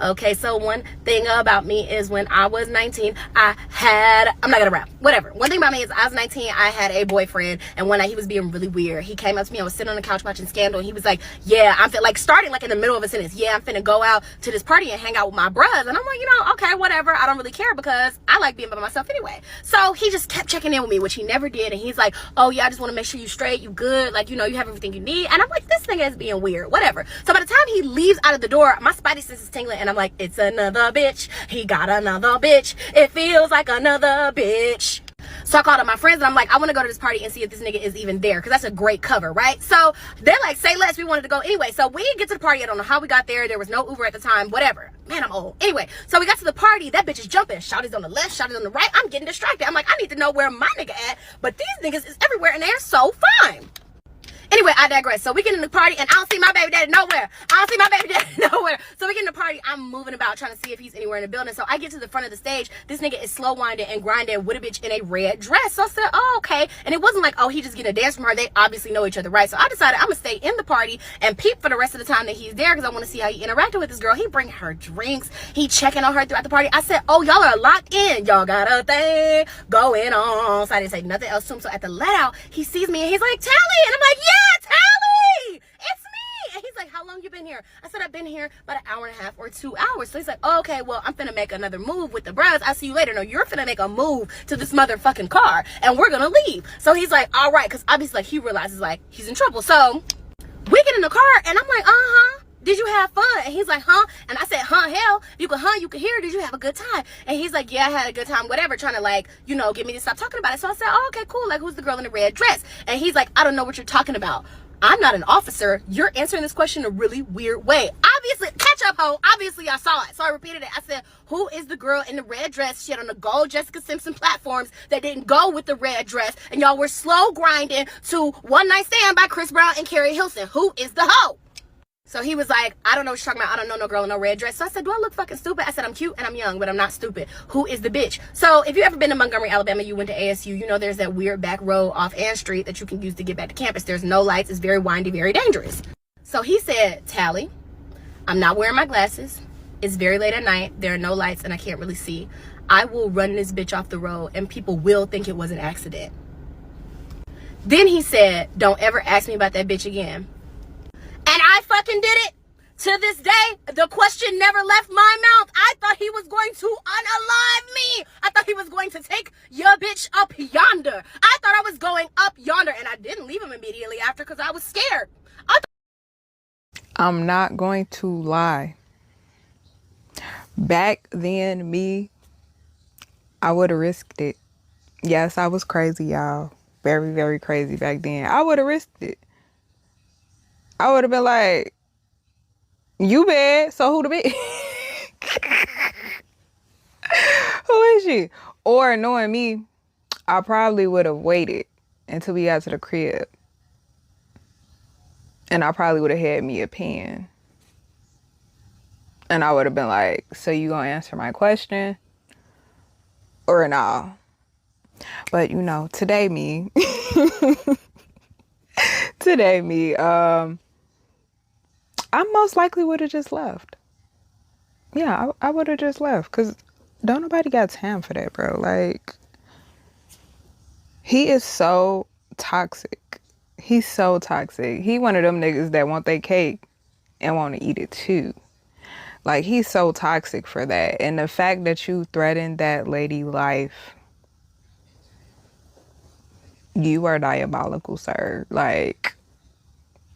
Okay, so one thing about me is when I was 19, I'm not gonna rap, whatever. One thing about me is I was 19, I had a boyfriend, and one night he was being really weird. He came up to me, I was sitting on the couch watching Scandal, and he was like, yeah, starting like in the middle of a sentence, yeah, I'm finna go out to this party and hang out with my bros. And I'm like, okay, whatever, I don't really care because I like being by myself anyway. So he just kept checking in with me, which he never did, and he's like, oh yeah, I just wanna make sure you straight, you good, like, you have everything you need. And I'm like, this thing is being weird, whatever. So by the time he leaves out of the door, my spidey sense is tingling, and I'm like, it's another bitch. He got another bitch. It feels like another bitch. So I called up my friends and I'm like, I want to go to this party and see if this nigga is even there, because that's a great cover, right? So they're like, say less. We wanted to go anyway. So we didn't get to the party. I don't know how we got there. There was no Uber at the time, whatever. Man, I'm old. Anyway, so we got to the party. That bitch is jumping. Shawty's on the left, Shawty's on the right. I'm getting distracted. I'm like, I need to know where my nigga at. But these niggas is everywhere and they're so fine. Anyway, I digress. So we get in the party and I don't see my baby daddy nowhere. So we get in the party. I'm moving about trying to see if he's anywhere in the building. So I get to the front of the stage. This nigga is slow winding and grinding with a bitch in a red dress. So I said, oh, okay. And it wasn't like, oh, he just getting a dance from her. They obviously know each other, right? So I decided I'm going to stay in the party and peep for the rest of the time that he's there, because I want to see how he interacted with this girl. He bring her drinks. He checking on her throughout the party. I said, oh, y'all are locked in. Y'all got a thing going on. So I didn't say nothing else to him. So at the let out, he sees me and he's like, Tally. And I'm like, yeah, Tally. It's me. And he's like, how long you been here? I said, I've been here about an hour and a half or 2 hours. So he's like, oh, okay, well, I'm finna make another move with the bros. I'll see you later. No, you're finna make a move to this motherfucking car and we're gonna leave. So he's like, all right, because obviously like he realizes like he's in trouble. So we get in the car and I'm like, did you have fun? And he's like, huh? And I said, hell, you can hear. Did you have a good time? And he's like, yeah, I had a good time, whatever, trying to like, get me to stop talking about it. So I said, oh, okay, cool. Like, who's the girl in the red dress? And he's like, I don't know what you're talking about. I'm not an officer. You're answering this question in a really weird way. Obviously, catch up, ho. Obviously, I saw it. So I repeated it. I said, who is the girl in the red dress? She had on the gold Jessica Simpson platforms that didn't go with the red dress. And y'all were slow grinding to One Night Stand by Chris Brown and Carrie Hilson. Who is the hoe? So he was like, I don't know what you're talking about. I don't know no girl in no red dress. So I said, do I look fucking stupid? I said, I'm cute and I'm young, but I'm not stupid. Who is the bitch? So if you ever been to Montgomery, Alabama, you went to ASU, you know there's that weird back road off Ann Street that you can use to get back to campus. There's no lights. It's very windy, very dangerous. So he said, Tally, I'm not wearing my glasses. It's very late at night. There are no lights and I can't really see. I will run this bitch off the road and people will think it was an accident. Then he said, don't ever ask me about that bitch again. And I fucking did it. To this day, the question never left my mouth. I thought he was going to unalive me. I thought he was going to take your bitch up yonder. I thought I was going up yonder. And I didn't leave him immediately after because I was scared. I'm not going to lie. Back then, I would have risked it. Yes, I was crazy, y'all. Very, very crazy back then. I would have risked it. I would have been like, you bad, so who the bitch? Who is she? Or knowing me, I probably would have waited until we got to the crib. And I probably would have had me a pen. And I would have been like, so you gonna answer my question? Or nah? But today me, I most likely would have just left. Yeah, I would have just left because don't nobody got time for that, bro. Like, he is so toxic. He's so toxic. He one of them niggas that want their cake and want to eat it too. Like, he's so toxic for that. And the fact that you threatened that lady life, you are diabolical, sir. Like,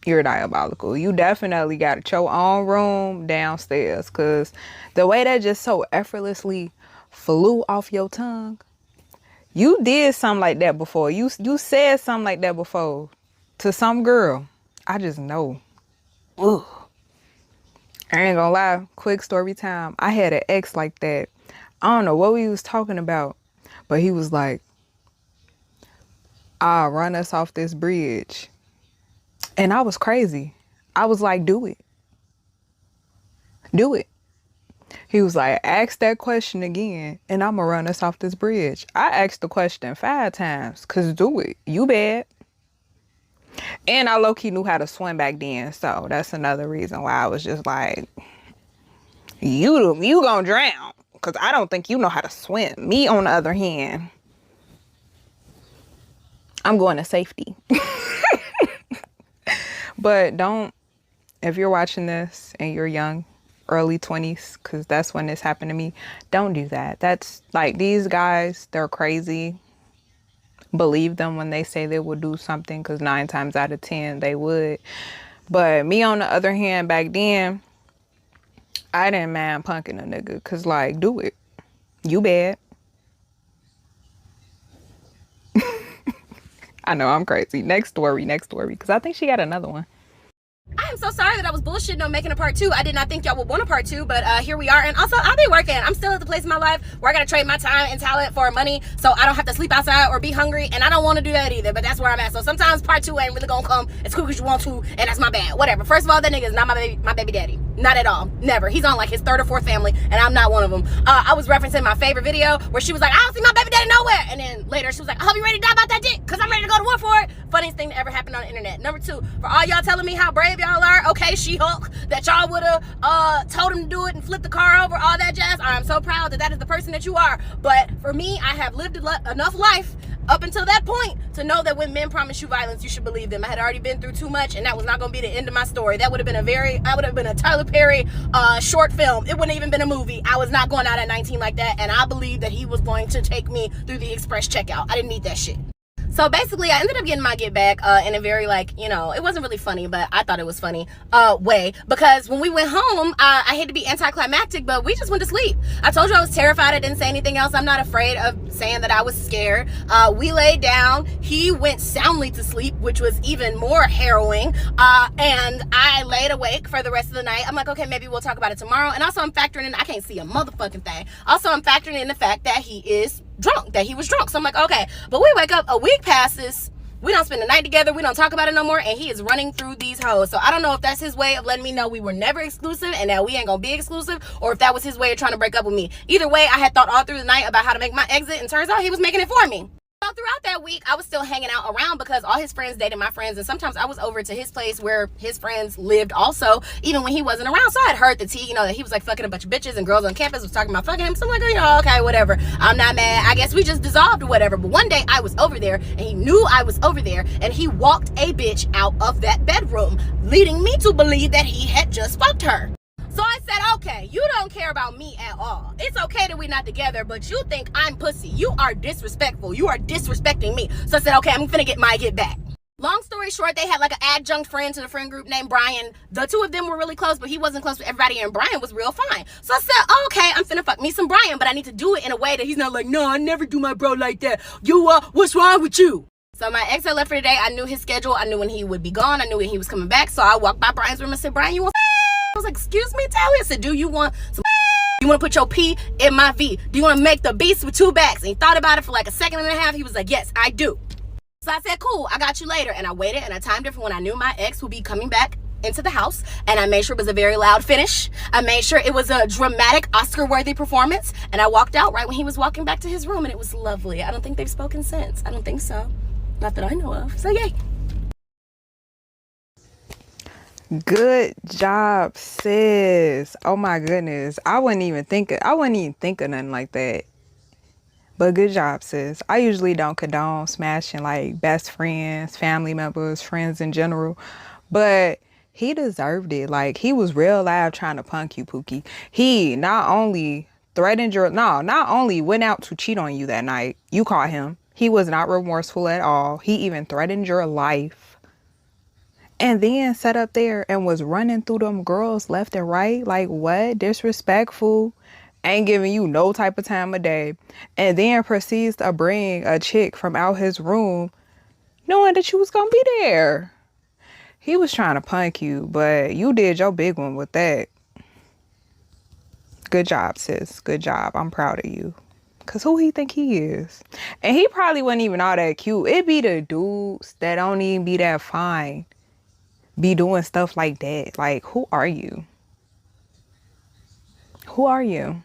you're diabolical. You definitely got your own room downstairs, because the way that just so effortlessly flew off your tongue, you did something like that before. You said something like that before to some girl. I just know. Ugh. I ain't gonna lie. Quick story time. I had an ex like that. I don't know what we was talking about, but he was like, "I'll run us off this bridge." And I was crazy. I was like, do it. Do it. He was like, ask that question again and I'm going to run us off this bridge. I asked the question 5 times because do it. You bad. And I low-key knew how to swim back then. So that's another reason why I was just like, You gonna drown. Because I don't think you know how to swim. Me, on the other hand, I'm going to safety. But don't, if you're watching this and you're young, early 20s, because that's when this happened to me, don't do that. That's like, these guys, they're crazy. Believe them when they say they will do something, because 9 times out of 10 they would. But me, on the other hand, back then, I didn't mind punking a nigga, because, like, do it. You bad. I know, I'm crazy. Next story, because I think she got another one. I am so sorry that I was bullshitting on making a part 2. I did not think y'all would want a part 2, but here we are. And also, I'll be working. I'm still at the place in my life where I gotta trade my time and talent for money, so I don't have to sleep outside or be hungry, and I don't want to do that either, but that's where I'm at. So sometimes part 2 ain't really gonna come as quick as you want to, and that's my bad. Whatever. First of all, that nigga is not my baby daddy. Not at all. Never. He's on like his 3rd or 4th family, and I'm not one of them. I was referencing my favorite video where she was like, I don't see my baby daddy nowhere, and then later she was like, I hope you ready to die about that dick, because I'm ready to go to war for it. Funniest thing that ever happened on the internet. Number 2, for all y'all telling me how brave y'all are, okay, She-Hulk, that y'all would have told him to do it and flip the car over, all that jazz. I'm so proud that that is the person that you are. But for me, I have lived enough life up until that point to know that when men promise you violence, you should believe them. I had already been through too much, and that was not going to be the end of my story. That would have been a Tyler Perry short film. It wouldn't even been a movie. I was not going out at 19 like that, and I believed that he was going to take me through the express checkout. I didn't need that shit. So basically, I ended up getting my get back in a very, like, you know, it wasn't really funny, but I thought it was funny way. Because when we went home, I hate to be anticlimactic, but we just went to sleep. I told you I was terrified. I didn't say anything else. I'm not afraid of saying that I was scared. We laid down. He went soundly to sleep, which was even more harrowing. And I laid awake for the rest of the night. I'm like, okay, maybe we'll talk about it tomorrow. And also, I'm factoring in, I can't see a motherfucking thing. Also, I'm factoring in the fact that he was drunk. So I'm like, okay, but we wake up, a week passes, we don't spend the night together, we don't talk about it no more, and he is running through these hoes. So I don't know if that's his way of letting me know we were never exclusive and that we ain't gonna be exclusive, or if that was his way of trying to break up with me. Either way, I had thought all through the night about how to make my exit, and turns out he was making it for me. So throughout that week, I was still hanging out around because all his friends dated my friends, and sometimes I was over to his place where his friends lived also, even when he wasn't around. So I had heard the tea, you know, that he was like fucking a bunch of bitches and girls on campus was talking about fucking him. So I'm like, you know, okay, whatever. I'm not mad. I guess we just dissolved or whatever. But one day I was over there and he knew I was over there, and he walked a bitch out of that bedroom, leading me to believe that he had just fucked her. So I said, okay, you don't care about me at all. It's okay that we're not together, but you think I'm pussy. You are disrespectful. You are disrespecting me. So I said, okay, I'm finna get my get back. Long story short, they had like an adjunct friend to the friend group named Brian. The two of them were really close, but he wasn't close with everybody, and Brian was real fine. So I said, oh, okay, I'm finna fuck me some Brian, but I need to do it in a way that he's not like, no, I never do my bro like that. You, what's wrong with you? So my ex had left for the day. I knew his schedule. I knew when he would be gone. I knew when he was coming back. So I walked by Brian's room and said, Brian, you want I was like, excuse me, Tally? I said, do you want some you want to put your P in my V? Do you want to make the beast with 2 backs? And he thought about it for like a second and a half. He was like, yes, I do. So I said, cool, I got you later. And I waited and I timed it for when I knew my ex would be coming back into the house, and I made sure it was a very loud finish. I made sure it was a dramatic Oscar-worthy performance, and I walked out right when he was walking back to his room, and it was lovely. I don't think they've spoken since. I don't think so. Not that I know of. So yay. Good job, sis. Oh my goodness. I wouldn't even think of nothing like that. But good job, sis. I usually don't condone smashing like best friends, family members, friends in general. But he deserved it. Like, he was real loud trying to punk you, Pookie. He not only went out to cheat on you that night. You caught him. He was not remorseful at all. He even threatened your life. And then sat up there and was running through them girls left and right. Like, what? Disrespectful. Ain't giving you no type of time of day. And then proceeds to bring a chick from out his room knowing that you was gonna be there. He was trying to punk you, but you did your big one with that. Good job, sis. Good job. I'm proud of you. Cause who he think he is? And he probably wasn't even all that cute. It be the dudes that don't even be that fine be doing stuff like that. Like, who are you? Who are you?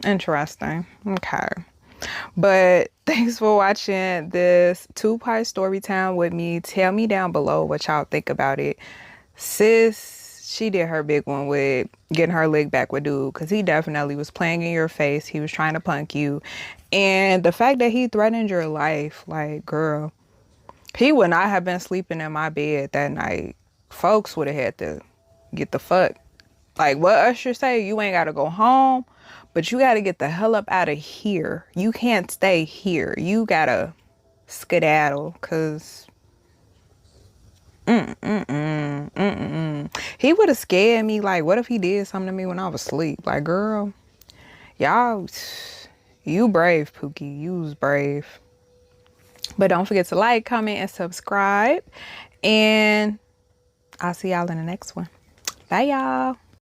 Interesting. Okay. But thanks for watching this 2-part story time with me. Tell me down below what y'all think about it. Sis she did her big one with getting her leg back with dude, because he definitely was playing in your face. He was trying to punk you. And the fact that he threatened your life, like, girl, he would not have been sleeping in my bed that night. Folks would have had to get the fuck. Like what Usher say, you ain't got to go home, but you got to get the hell up out of here. You can't stay here. You got to skedaddle, because he would have scared me. Like, what if he did something to me when I was asleep? Like, girl, y'all, you brave, Pookie. You was brave. But don't forget to like, comment, and subscribe. And I'll see y'all in the next one. Bye, y'all.